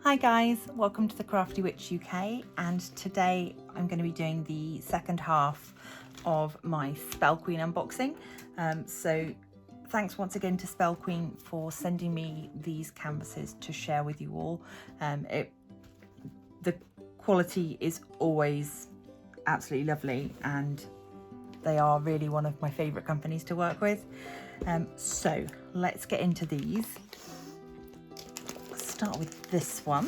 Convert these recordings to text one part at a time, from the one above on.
Hi guys, welcome to the Crafty Witch UK, and today I'm going to be doing the second half of my Spell Queen unboxing. So thanks once again to Spell Queen for sending me these canvases to share with you all. The quality is always absolutely lovely and they are really one of my favourite companies to work with. So let's get into these. Start with this one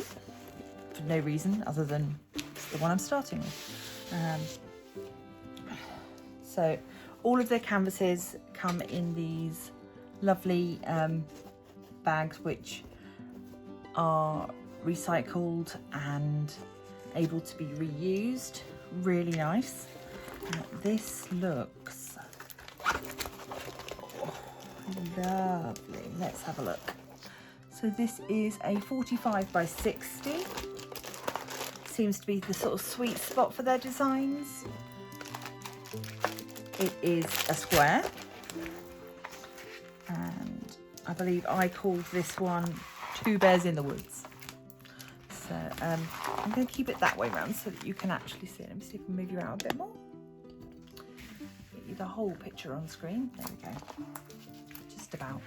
for no reason other than it's the one I'm starting with. So all of their canvases come in these lovely bags which are recycled and able to be reused. Really nice. This looks lovely. Let's have a look. So this is a 45 by 60. Seems to be the sort of sweet spot for their designs. It is a square. And I believe I called this one Two Bears in the Woods. So I'm going to keep it that way around so that you can actually see it. Let me see if I can move you out a bit more. Get you the whole picture on screen. There we go. Just about.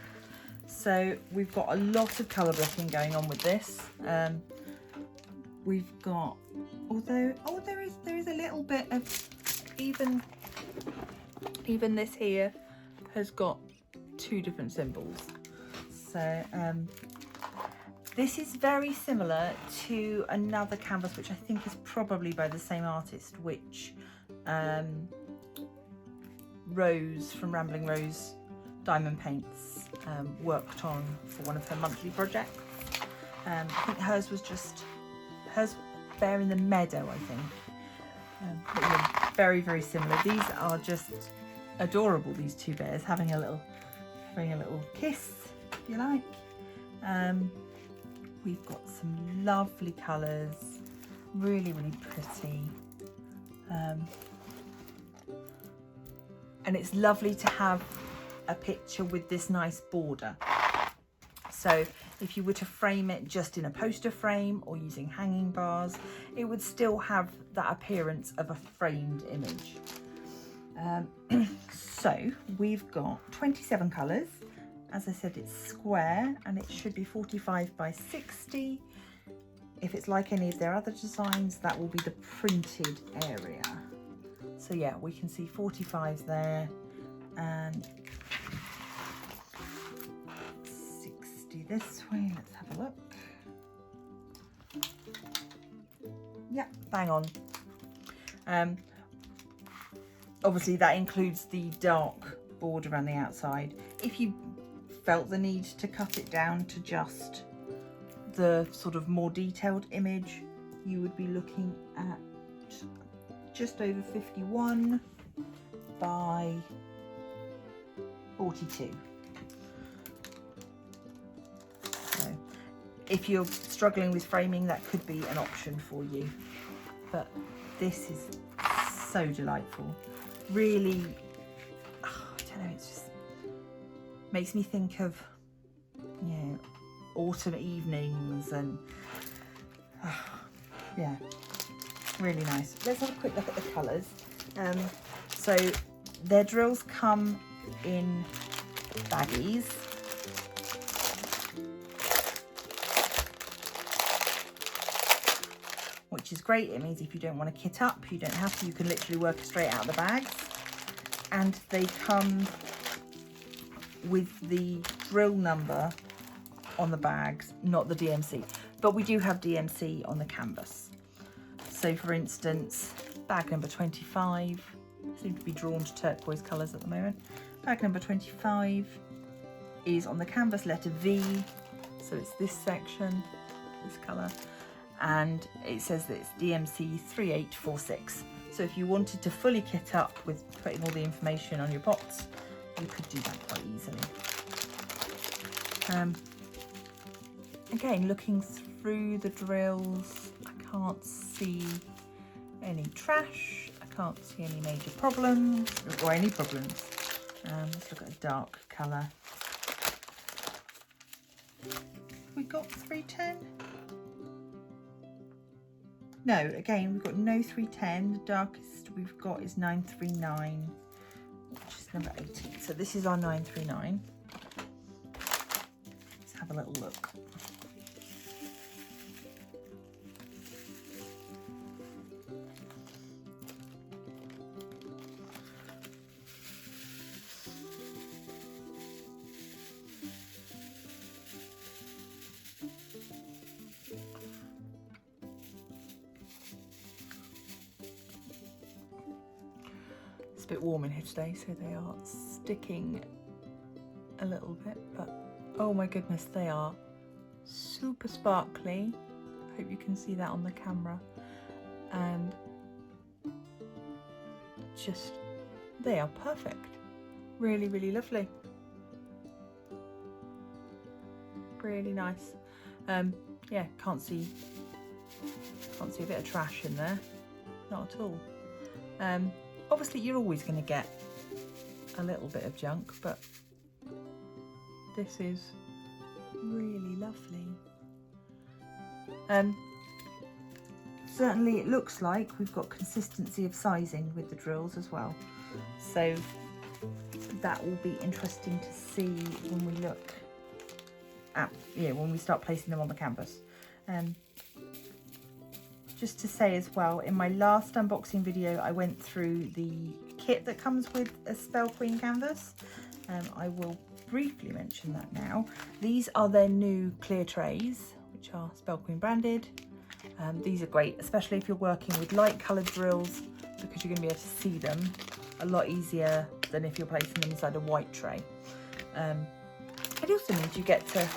So we've got a lot of colour blocking going on with this. We've got, although there is a little bit of even this here has got two different symbols. So this is very similar to another canvas which I think is probably by the same artist, which Rose from Rambling Rose Diamond Paints worked on for one of her monthly projects. I think hers was just Bear in the Meadow, I think. But yeah, very, very similar. These are just adorable, these two bears having a little kiss, if you like. We've got some lovely colours, really, really pretty. And it's lovely to have a picture with this nice border. So if you were to frame it just in a poster frame or using hanging bars, it would still have that appearance of a framed image. So we've got 27 colours. As I said, it's square and it should be 45 by 60. If it's like any of their other designs, that will be the printed area. So yeah, we can see 45 there and 60 this way. Let's have a look. Yeah, bang on. Obviously that includes the dark border around the outside. If you felt the need to cut it down to just the sort of more detailed image, you would be looking at just over 51 by 42. So if you're struggling with framing, that could be an option for you. But this is so delightful. Really, I don't know, it just makes me think of, you know, autumn evenings and yeah, really nice. Let's have a quick look at the colours. So their drills come in baggies. Which is great. It means if you don't want to kit up, you don't have to. You can literally work straight out of the bags. And they come with the drill number on the bags, not the DMC. But we do have DMC on the canvas. So for instance, bag number 25, seem to be drawn to turquoise colours at the moment. Bag number 25 is on the canvas letter V, so it's this section, this colour, and it says that it's DMC 3846. So if you wanted to fully kit up with putting all the information on your pots, you could do that quite easily. Again, looking through the drills, I can't see any trash, I can't see any major problems, or any problems. Let's look at a dark colour. We got 310. No, again, we've got no 310. The darkest we've got is 939, which is number 18. So this is our 939. Let's have a little look. It's a bit warm in here today, so they are sticking a little bit, but oh my goodness, they are super sparkly. I hope you can see that on the camera. And just, they are perfect. Really, really lovely. Really nice. Yeah, can't see a bit of trash in there. Not at all. Obviously you're always going to get a little bit of junk, but this is really lovely. Certainly it looks like we've got consistency of sizing with the drills as well, so that will be interesting to see when we look at, when we start placing them on the canvas. Just to say as well, in my last unboxing video I went through the kit that comes with a Spell Queen canvas. I will briefly mention that now. These are their new clear trays, which are Spell Queen branded. These are great, especially if you're working with light coloured drills, because you're going to be able to see them a lot easier than if you're placing them inside a white tray. It also means you get to,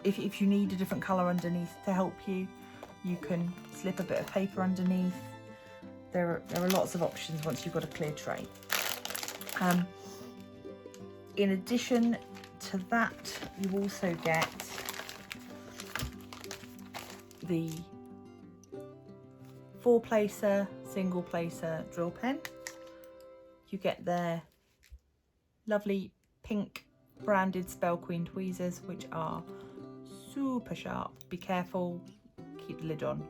if you need a different colour underneath to help you, you can slip a bit of paper underneath. There are lots of options once you've got a clear tray. In addition to that, you also get the 4-placer, single placer drill pen. You get their lovely pink branded Spell Queen tweezers, which are super sharp. Be careful, keep the lid on.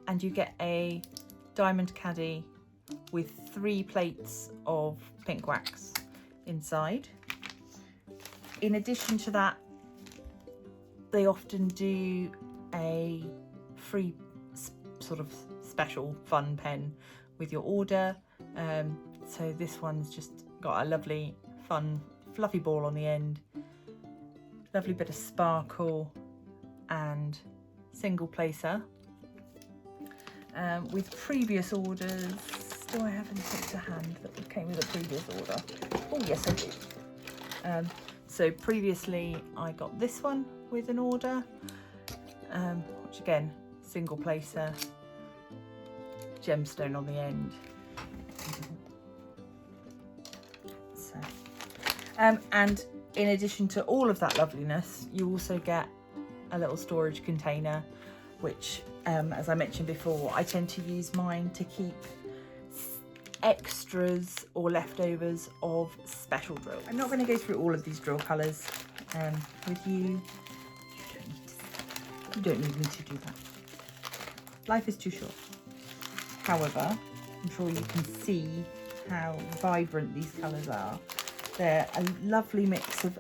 And you get a diamond caddy with 3 plates of pink wax inside. In addition to that, they often do a free sort of special fun pen with your order. So this one's just got a lovely fun fluffy ball on the end, lovely bit of sparkle, and single placer. With previous orders, do I have anything to hand that came with a previous order? Oh yes, I do. So previously I got this one with an order, which again, single placer, gemstone on the end. So, and in addition to all of that loveliness, you also get a little storage container, which, as I mentioned before, I tend to use mine to keep extras or leftovers of special drills. I'm not going to go through all of these drill colours with you. You don't need me to do that. Life is too short. However, I'm sure you can see how vibrant these colours are. They're a lovely mix of,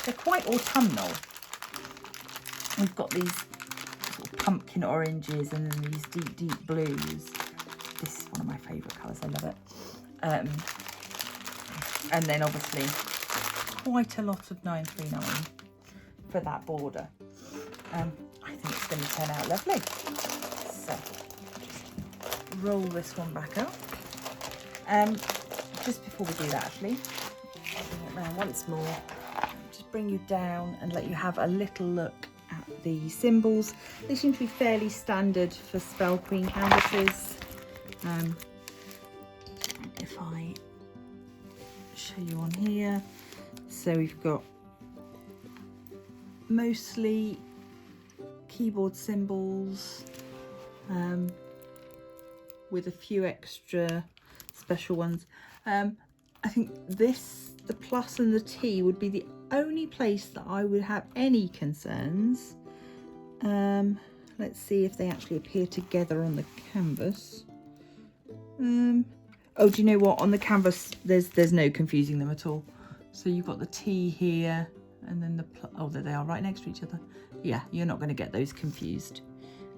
they're quite autumnal. We've got these sort of pumpkin oranges and then these deep, deep blues. This is one of my favourite colours, I love it. And then obviously quite a lot of 939 for that border. I think it's going to turn out lovely. So just roll this one back up. Just before we do that, actually, I'll bring it round once more. Just bring you down and let you have a little look at the symbols. They seem to be fairly standard for Spell Queen canvases. If I show you on here, so we've got mostly keyboard symbols with a few extra special ones. I think this, the plus and the T, would be the only place that I would have any concerns. Let's see if they actually appear together on the canvas. Oh, do you know what? On the canvas, there's no confusing them at all. So you've got the T here, and then oh, there they are, right next to each other. Yeah, you're not going to get those confused.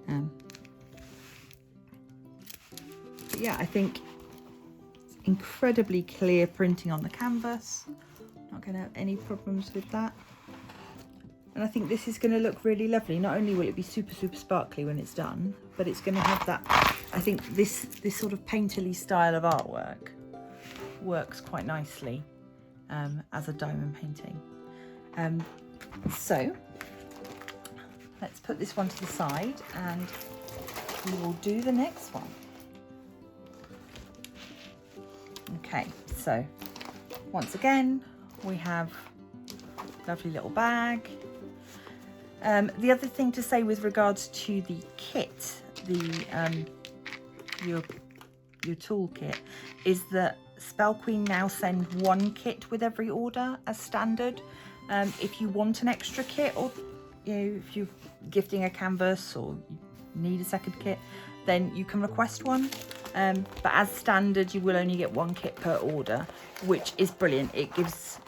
But yeah, I think it's incredibly clear printing on the canvas. Not going to have any problems with that. And I think this is going to look really lovely. Not only will it be super, super sparkly when it's done, but it's going to have that, I think this sort of painterly style of artwork works quite nicely as a diamond painting. So let's put this one to the side and we will do the next one. Okay, so once again, we have a lovely little bag. The other thing to say with regards to the kit, your toolkit, is that Spell Queen now send one kit with every order as standard. If you want an extra kit, or if you're gifting a canvas or you need a second kit, then you can request one. But as standard, you will only get one kit per order, which is brilliant. It gives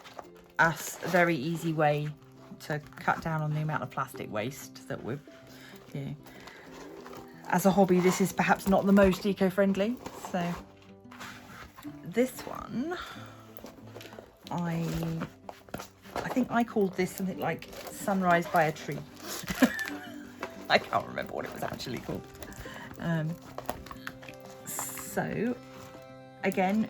us a very easy way to cut down on the amount of plastic waste that we've, as a hobby, this is perhaps not the most eco-friendly. So this one, I think I called this something like Sunrise by a Tree. I can't remember what it was actually called. So again,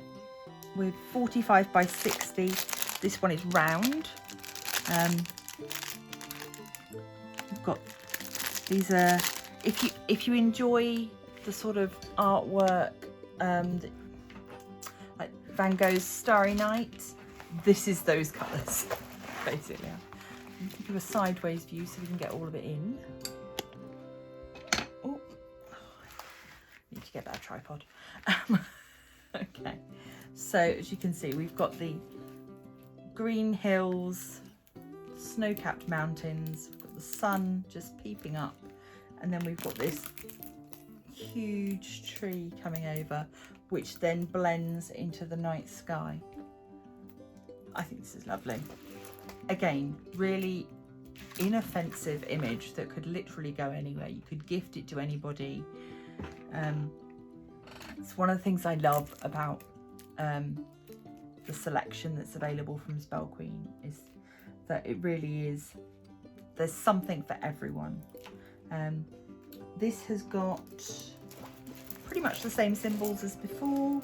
with 45 by 60, this one is round. We've got these are, if you enjoy the sort of artwork like Van Gogh's Starry Night, this is those colours basically. I'm going to do a sideways view so we can get all of it in. Oh, need to get that tripod. Okay, so as you can see, we've got the green hills, snow-capped mountains, we've got the sun just peeping up, and then we've got this huge tree coming over, which then blends into the night sky. I think this is lovely. Again, really inoffensive image that could literally go anywhere. You could gift it to anybody. It's one of the things I love about the selection that's available from Spell Queen, is that it really is, there's something for everyone. This has got pretty much the same symbols as before.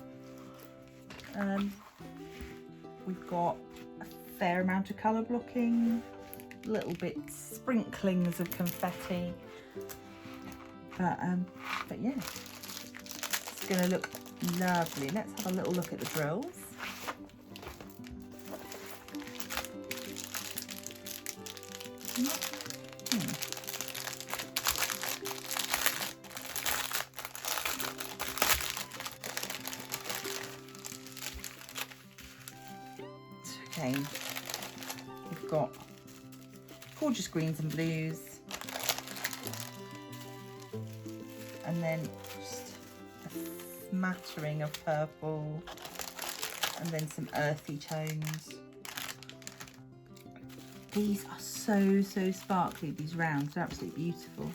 We've got a fair amount of colour blocking, little bits, sprinklings of confetti, but yeah, it's going to look lovely. Let's have a little look at the drills. Okay, we've got gorgeous greens and blues, and then just a smattering of purple, and then some earthy tones. These are so sparkly, these rounds, they're absolutely beautiful.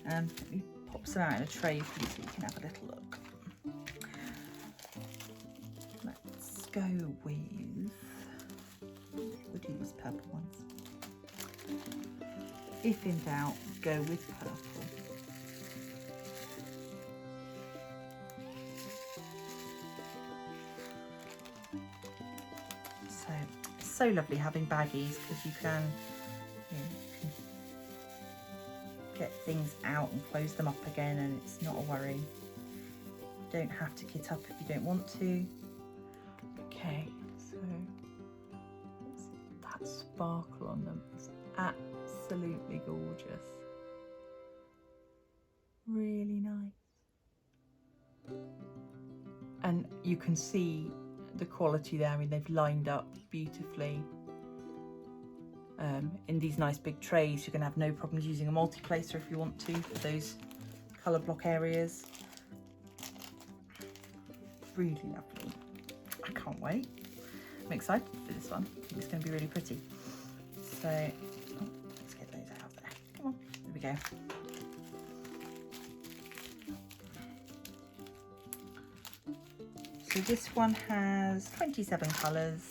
Let me pop some out in a tray for you so you can have a little look. Let's go with, we'll do these purple ones. If in doubt, go with purple. So lovely having baggies, because you can get things out and close them up again, and it's not a worry. You don't have to kit up if you don't want to. Okay, so that sparkle on them is absolutely gorgeous. Really nice. And you can see the quality there. I mean, they've lined up beautifully. in these nice big trays. You're going to have no problems using a multi-placer if you want to for those colour block areas. Really lovely. I can't wait. I'm excited for this one. I think it's going to be really pretty. So, let's get those out there. Come on, there we go. So this one has 27 colours.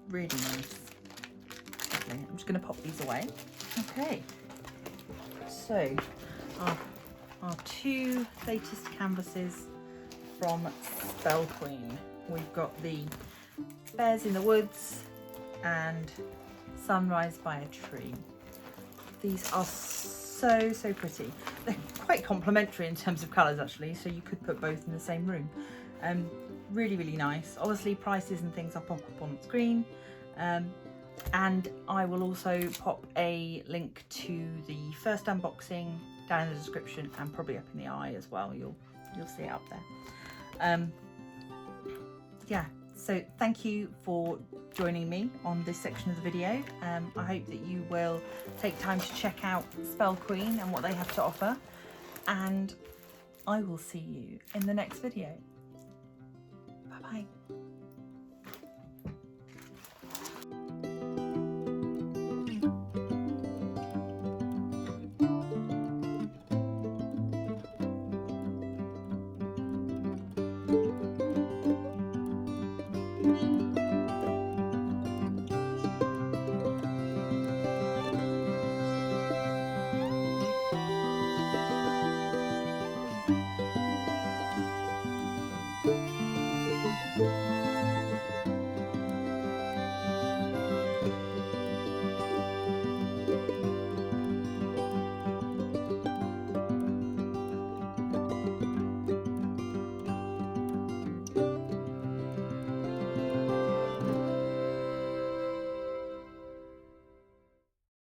Really nice. Lovely. I'm just going to pop these away. Okay. So our two latest canvases from Spell Queen. We've got the Bears in the Woods and Sunrise by a Tree. These are so pretty. They're quite complementary in terms of colours actually, so you could put both in the same room. Really nice. Obviously prices and things I'll pop up on the screen, and I will also pop a link to the first unboxing down in the description and probably up in the eye as well. You'll see it up there. Yeah, so thank you for joining me on this section of the video. I hope that you will take time to check out Spell Queen and what they have to offer, and I will see you in the next video. Bye bye.